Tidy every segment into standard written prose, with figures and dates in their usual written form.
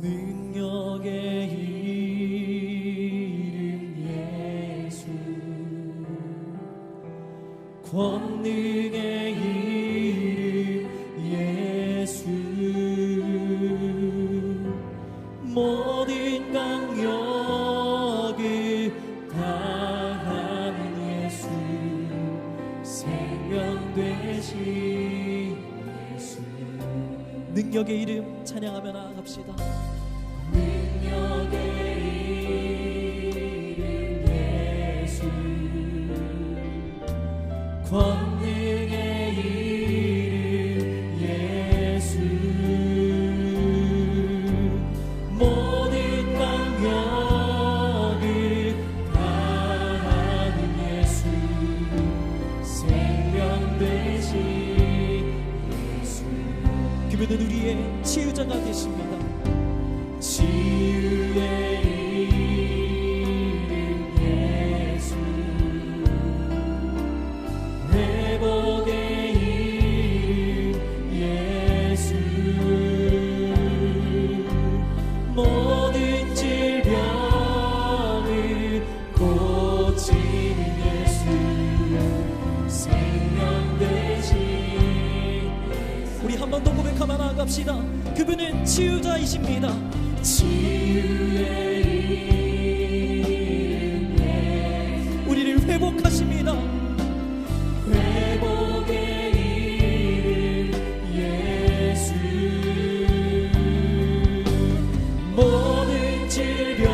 능력의 이름 예수, 권능의 이름 예수, 모든 강력을 다하는 예수, 생명 되신 예수. 능력의 이름 찬양하며 나아갑시다. 능력의 이름 예수, 권능의 이름 예수, 모든 강력을 다하는 예수, 생명 되신 예수. 그분은 우리의 치유자가 되십니다. 치유의 이름 예수, 회복의 이름 예수, 모든 질병을 고치는 예수, 생명 되신 예수. 우리 한 번 더 고백하며 나아갑시다. 그분은 치유자이십니다. 치유의 이름 예수, 우리를 회복하십니다. 회복의 이름 예수, 모든 질병을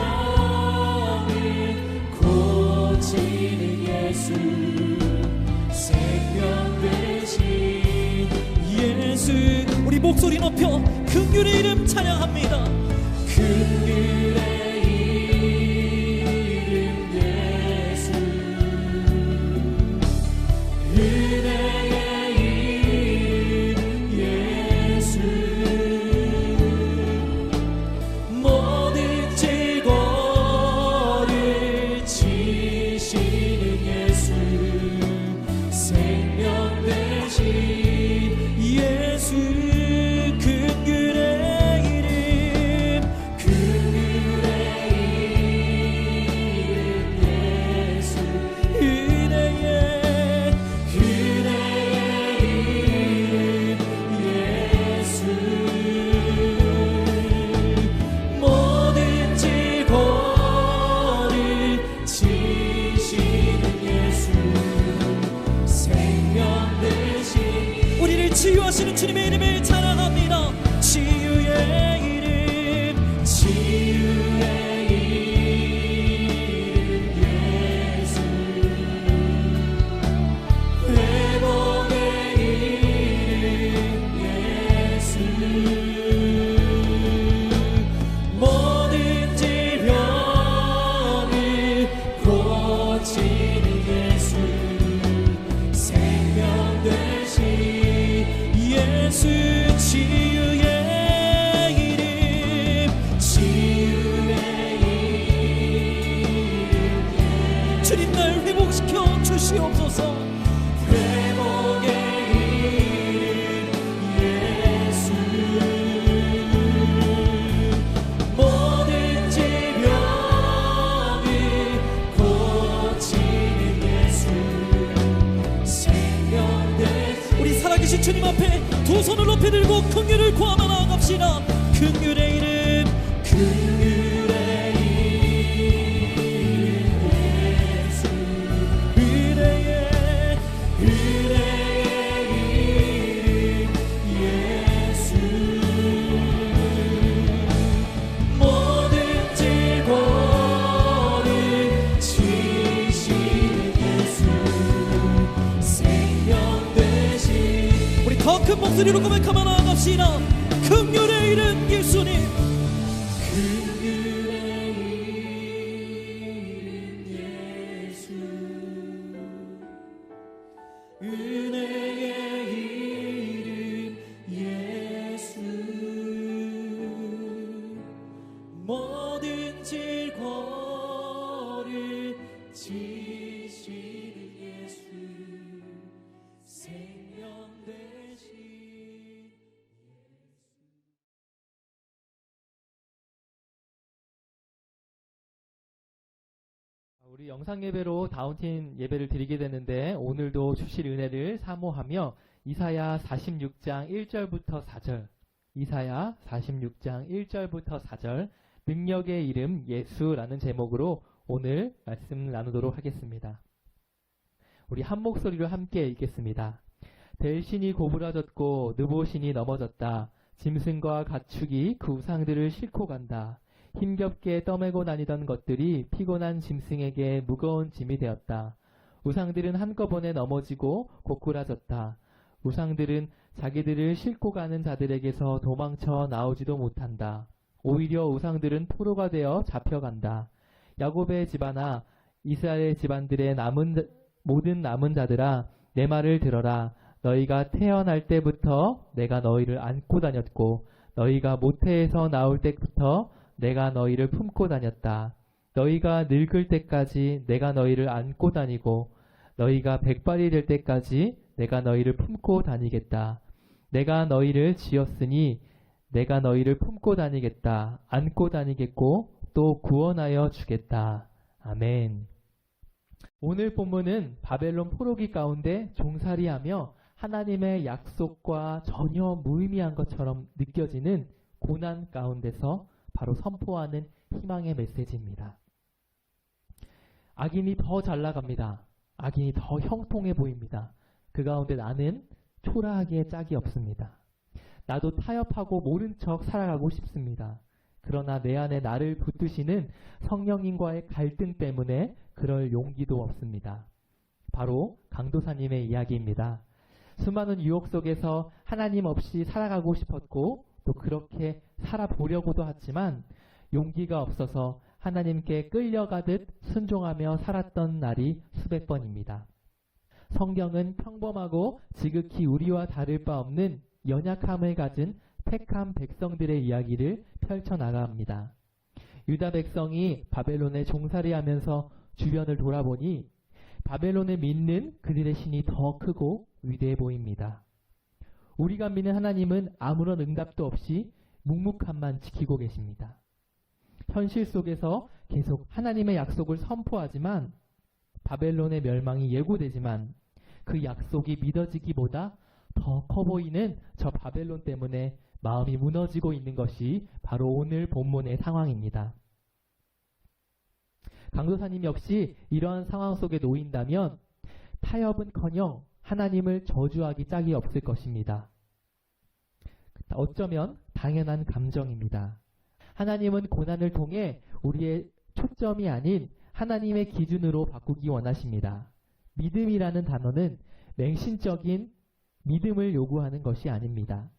고치는 예수, 생명 되신 예수. 우리 목소리 높여 긍휼의 이름 찬양합니다. 긍휼의 이름 예수, 은혜의 이름 예수, 모든 질고를 지시는 예수, 생명 되신 예수. 치유하시는 주님의 이름을 찬양합니다. 치유의 이름, 치유의 이름 예수, 회복의 이름 예수, 모든 질병을 고치는 예수, 생명 되신 예수. 치유의 이름, 치유의 이름, 주님 날 회복시켜 주시옵소서. 회복의 이름 예수, 모든 질병을 고치는 예수, 생명 되신. 우리 살아계신 주님 앞에 두 손을 높이 들고 긍휼을 구하며 나아갑시다. 긍휼의 이름, 긍휼의 이름 예수, 은혜의 이름 예수, 모든 질고를 지시는 예수, 생명 되신. 우리 더 큰 목소리로 고백하며 나아갑시다. 긍휼의 이름 예수님, 긍휼의 이름 예수, 은혜의 이름 예수, 모든 질고를 지시는 예수, 생명 되신 우리 영상 예배로 다운팀 예배를 드리게 되는데 오늘도 주실 은혜를 사모하며 이사야 46장 1절부터 4절, 이사야 46장 1절부터 4절, 능력의 이름 예수라는 제목으로 오늘 말씀 나누도록 하겠습니다. 우리 한 목소리로 함께 읽겠습니다. 델신이 고부라졌고 느보신이 넘어졌다. 짐승과 가축이 그 우상들을 싣고 간다. 힘겹게 떠매고 다니던 것들이 피곤한 짐승에게 무거운 짐이 되었다. 우상들은 한꺼번에 넘어지고 고꾸라졌다. 우상들은 자기들을 싣고 가는 자들에게서 도망쳐 나오지도 못한다. 오히려 우상들은 포로가 되어 잡혀간다. 야곱의 집안아, 이스라엘 집안들의 모든 남은 자들아, 내 말을 들어라. 너희가 태어날 때부터 내가 너희를 안고 다녔고 너희가 모태에서 나올 때부터 내가 너희를 품고 다녔다. 너희가 늙을 때까지 내가 너희를 안고 다니고 너희가 백발이 될 때까지 내가 너희를 품고 다니겠다. 내가 너희를 지었으니 내가 너희를 품고 다니겠다. 안고 다니겠고 또 구원하여 주겠다. 아멘. 오늘 본문은 바벨론 포로기 가운데 종살이하며 하나님의 약속과 전혀 무의미한 것처럼 느껴지는 고난 가운데서 바로 선포하는 희망의 메시지입니다. 악인이 더 잘 나갑니다. 악인이 더 형통해 보입니다. 그 가운데 나는 초라하기에 짝이 없습니다. 나도 타협하고 모른 척 살아가고 싶습니다. 그러나 내 안에 나를 붙드시는 성령님과의 갈등 때문에 그럴 용기도 없습니다. 바로 강도사님의 이야기입니다. 수많은 유혹 속에서 하나님 없이 살아가고 싶었고 또 그렇게 살아보려고도 했지만 용기가 없어서 하나님께 끌려가듯 순종하며 살았던 날이 수백 번입니다. 성경은 평범하고 지극히 우리와 다를 바 없는 연약함을 가진 택한 백성들의 이야기를 펼쳐나갑니다. 유다 백성이 바벨론에 종살이하면서 주변을 돌아보니 바벨론을 믿는 그들의 신이 더 크고 위대해 보입니다. 우리가 믿는 하나님은 아무런 응답도 없이 묵묵함만 지키고 계십니다. 현실 속에서 계속 하나님의 약속을 선포하지만 바벨론의 멸망이 예고되지만 그 약속이 믿어지기보다 더 커 보이는 저 바벨론 때문에 마음이 무너지고 있는 것이 바로 오늘 본문의 상황입니다. 강도사님 역시 이러한 상황 속에 놓인다면 타협은커녕 하나님을 저주하기 짝이 없을 것입니다. 어쩌면 당연한 감정입니다. 하나님은 고난을 통해 우리의 초점이 아닌 하나님의 기준으로 바꾸기 원하십니다. 믿음이라는 단어는 맹신적인 믿음을 요구하는 것이 아닙니다.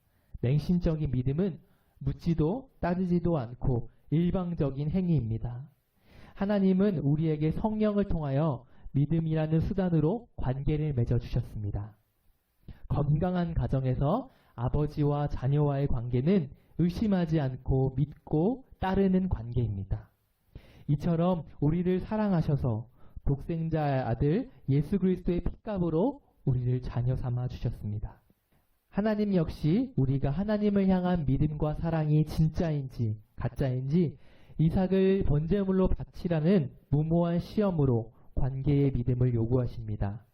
맹신적인 믿음은 묻지도 따지지도 않고 일방적인 행위입니다. 하나님은 우리에게 성령을 통하여 믿음이라는 수단으로 관계를 맺어주셨습니다. 건강한 가정에서 아버지와 자녀와의 관계는 의심하지 않고 믿고 따르는 관계입니다. 이처럼 우리를 사랑하셔서 독생자의 아들 예수 그리스도의 핏값으로 우리를 자녀 삼아 주셨습니다. 하나님 역시 우리가 하나님을 향한 믿음과 사랑이 진짜인지 가짜인지 이삭을 번제물로 바치라는 무모한 시험으로 관계의 믿음을 요구하십니다.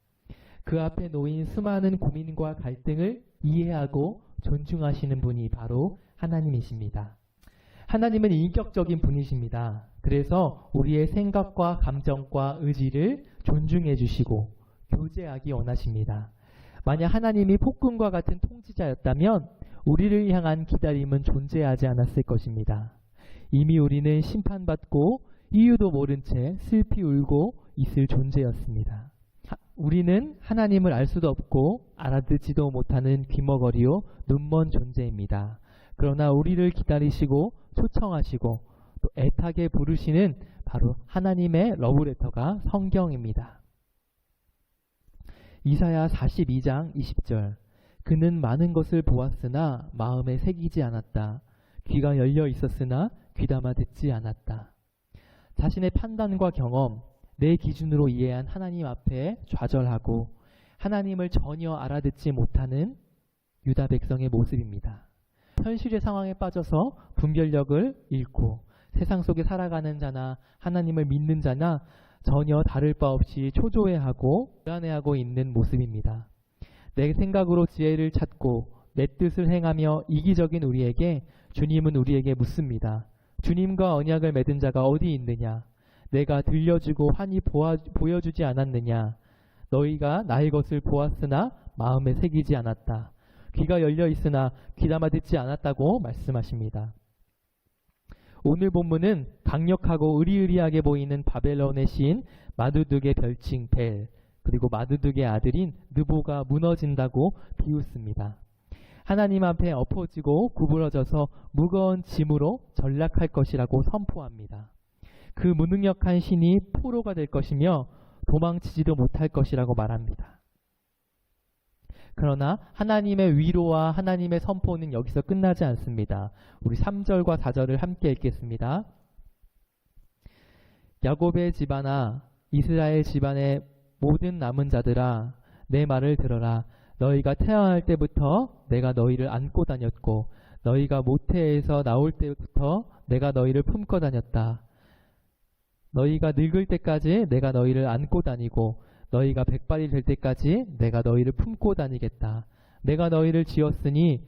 그 앞에 놓인 수많은 고민과 갈등을 이해하고 존중하시는 분이 바로 하나님이십니다. 하나님은 인격적인 분이십니다. 그래서 우리의 생각과 감정과 의지를 존중해 주시고 교제하기 원하십니다. 만약 하나님이 폭군과 같은 통치자였다면 우리를 향한 기다림은 존재하지 않았을 것입니다. 이미 우리는 심판받고 이유도 모른 채 슬피 울고 있을 존재였습니다. 우리는 하나님을 알 수도 없고 알아듣지도 못하는 귀머거리요 눈먼 존재입니다. 그러나 우리를 기다리시고 초청하시고 또 애타게 부르시는 바로 하나님의 러브레터가 성경입니다. 이사야 42장 20절 그는 많은 것을 보았으나 마음에 새기지 않았다. 귀가 열려 있었으나 귀담아 듣지 않았다. 자신의 판단과 경험, 내 기준으로 이해한 하나님 앞에 좌절하고 하나님을 전혀 알아듣지 못하는 유다 백성의 모습입니다. 현실의 상황에 빠져서 분별력을 잃고 세상 속에 살아가는 자나 하나님을 믿는 자나 전혀 다를 바 없이 초조해하고 불안해하고 있는 모습입니다. 내 생각으로 지혜를 찾고 내 뜻을 행하며 이기적인 우리에게 주님은 우리에게 묻습니다. 주님과 언약을 맺은 자가 어디 있느냐? 내가 들려주고 환히 보여주지 않았느냐? 너희가 나의 것을 보았으나 마음에 새기지 않았다. 귀가 열려 있으나 귀담아 듣지 않았다고 말씀하십니다. 오늘 본문은 강력하고 의리의리하게 보이는 바벨론의 시인 마두둑의 별칭 벨, 그리고 마두둑의 아들인 느보가 무너진다고 비웃습니다. 하나님 앞에 엎어지고 구부러져서 무거운 짐으로 전락할 것이라고 선포합니다. 그 무능력한 신이 포로가 될 것이며 도망치지도 못할 것이라고 말합니다. 그러나 하나님의 위로와 하나님의 선포는 여기서 끝나지 않습니다. 우리 3절과 4절을 함께 읽겠습니다. 야곱의 집안아, 이스라엘 집안의 모든 남은 자들아, 내 말을 들어라. 너희가 태어날 때부터 내가 너희를 안고 다녔고 너희가 모태에서 나올 때부터 내가 너희를 품고 다녔다. 너희가 늙을 때까지 내가 너희를 안고 다니고 너희가 백발이 될 때까지 내가 너희를 품고 다니겠다. 내가 너희를 지었으니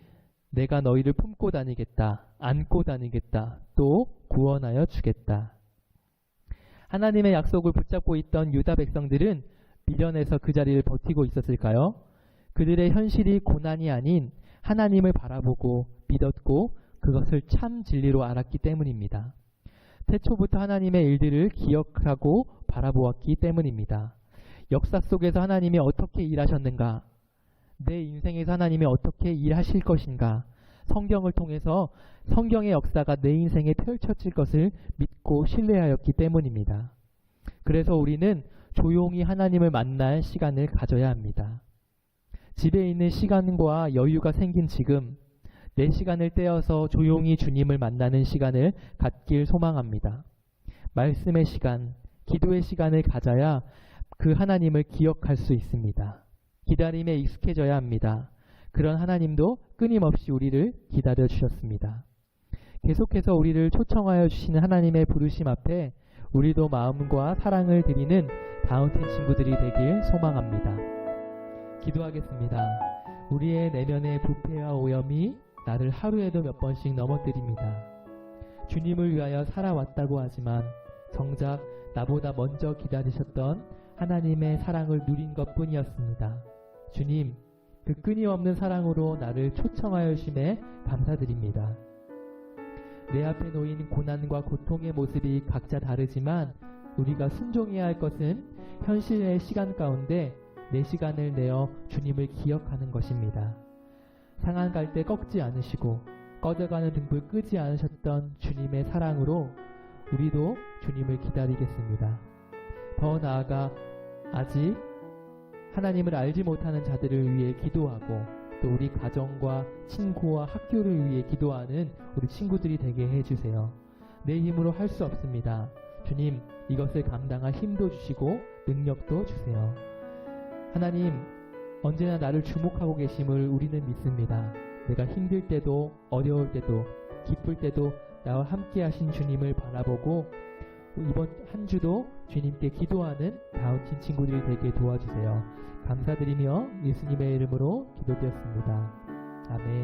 내가 너희를 품고 다니겠다. 안고 다니겠다. 또 구원하여 주겠다. 하나님의 약속을 붙잡고 있던 유다 백성들은 미련해서 그 자리를 버티고 있었을까요? 그들의 현실이 고난이 아닌 하나님을 바라보고 믿었고 그것을 참 진리로 알았기 때문입니다. 태초부터 하나님의 일들을 기억하고 바라보았기 때문입니다. 역사 속에서 하나님이 어떻게 일하셨는가? 내 인생에서 하나님이 어떻게 일하실 것인가? 성경을 통해서 성경의 역사가 내 인생에 펼쳐질 것을 믿고 신뢰하였기 때문입니다. 그래서 우리는 조용히 하나님을 만날 시간을 가져야 합니다. 집에 있는 시간과 여유가 생긴 지금 내 시간을 떼어서 조용히 주님을 만나는 시간을 갖길 소망합니다. 말씀의 시간, 기도의 시간을 가져야 그 하나님을 기억할 수 있습니다. 기다림에 익숙해져야 합니다. 그런 하나님도 끊임없이 우리를 기다려 주셨습니다. 계속해서 우리를 초청하여 주시는 하나님의 부르심 앞에 우리도 마음과 사랑을 드리는 다운틴 친구들이 되길 소망합니다. 기도하겠습니다. 우리의 내면의 부패와 오염이 나를 하루에도 몇 번씩 넘어뜨립니다. 주님을 위하여 살아왔다고 하지만 정작 나보다 먼저 기다리셨던 하나님의 사랑을 누린 것 뿐이었습니다. 주님, 그 끊임없는 사랑으로 나를 초청하여 주심에 감사드립니다. 내 앞에 놓인 고난과 고통의 모습이 각자 다르지만 우리가 순종해야 할 것은 현실의 시간 가운데 내 시간을 내어 주님을 기억하는 것입니다. 상한 갈 때 꺾지 않으시고 꺼져가는 등불 끄지 않으셨던 주님의 사랑으로 우리도 주님을 기다리겠습니다. 더 나아가 아직 하나님을 알지 못하는 자들을 위해 기도하고 또 우리 가정과 친구와 학교를 위해 기도하는 우리 친구들이 되게 해주세요. 내 힘으로 할 수 없습니다. 주님, 이것을 감당할 힘도 주시고 능력도 주세요. 하나님, 언제나 나를 주목하고 계심을 우리는 믿습니다. 내가 힘들 때도 어려울 때도 기쁠 때도 나와 함께 하신 주님을 바라보고 이번 한 주도 주님께 기도하는 다운틴 친구들이 되게 도와주세요. 감사드리며 예수님의 이름으로 기도드렸습니다. 아멘.